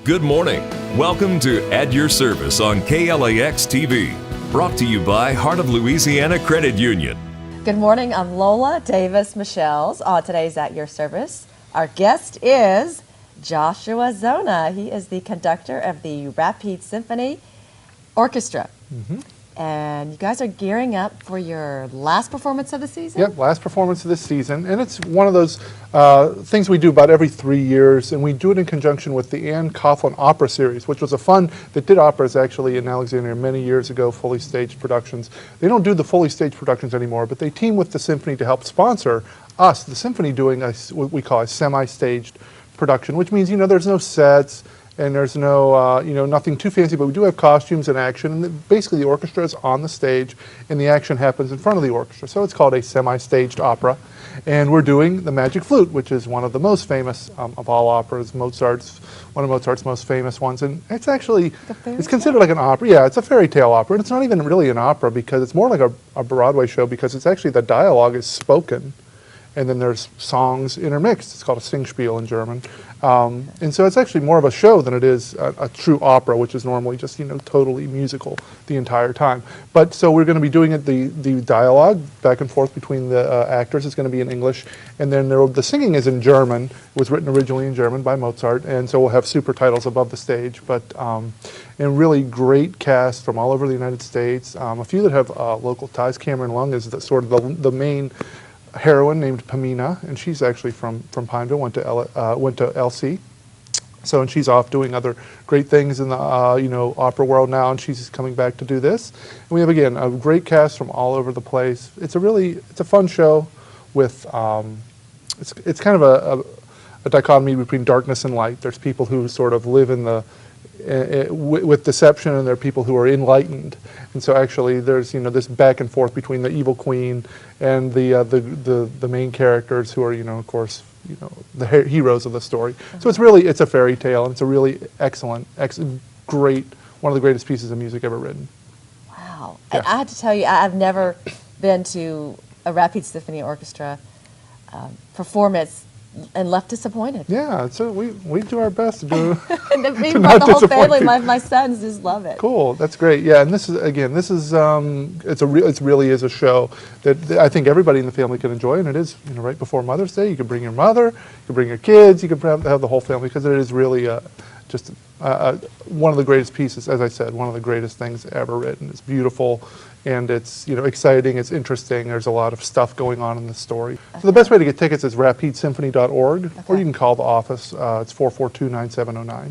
Good morning. Welcome to At Your Service on KLAX TV. Brought to you by Heart of Louisiana Credit Union. Good morning. I'm Lola Davis Michels. Today's At Your Service. Our guest is Joshua Zona. He is the conductor of the Rapide Symphony Orchestra. And you guys are gearing up for your last performance of the season? Yep, last performance of this season. And it's one of those things we do about every 3 years, and we do it in conjunction with the Anne Coughlin Opera Series, which was a fund that did operas actually in Alexandria many years ago, fully staged productions. They don't do the fully staged productions anymore, but they team with the symphony to help sponsor us, the symphony, doing what we call a semi-staged production, which means, there's no sets, and there's no, nothing too fancy, but we do have costumes and action. And basically, the orchestra is on the stage, and the action happens in front of the orchestra. So it's called a semi-staged opera. And we're doing The Magic Flute, which is one of the most famous of all operas, one of Mozart's most famous ones. And it's actually, it's considered like an opera. Yeah, it's a fairy tale opera. And it's not even really an opera because it's more like a Broadway show, because it's actually, the dialogue is spoken. And then there's songs intermixed. It's called a Singspiel in German. And so it's actually more of a show than it is a true opera, which is normally just, totally musical the entire time. But so we're going to be doing it, the dialogue back and forth between the actors is going to be in English. And then the singing is in German. It was written originally in German by Mozart. And so we'll have super titles above the stage. But and really great cast from all over the United States. A few that have local ties. Cameron Lung is the main heroine, named Pamina, and she's actually from Pineville, went to LC. So, and she's off doing other great things in the opera world now, and she's coming back to do this. And we have, again, a great cast from all over the place. It's a fun show with it's kind of a dichotomy between darkness and light. There's people who sort of live in the with deception, and there are people who are enlightened. And so actually there's this back and forth between the evil queen and the main characters, who are of course the heroes of the story. So it's a fairy tale, and it's a really excellent, great, one of the greatest pieces of music ever written. Wow. Yeah. I have to tell you, I've never been to a Rapide Symphony Orchestra performance and left disappointed. Yeah, so we do our best to do And me, to the not whole disappoint family, people. my sons just love it. Cool, that's great. Yeah, and this is it really is a show that I think everybody in the family can enjoy, and it is right before Mother's Day. You can bring your mother, you can bring your kids, you can have the whole family, because it is really just one of the greatest pieces, as I said, one of the greatest things ever written. It's beautiful, and it's exciting, it's interesting. There's a lot of stuff going on in the story. So the best way to get tickets is rapidesymphony.org, or you can call the office. It's 442-9709.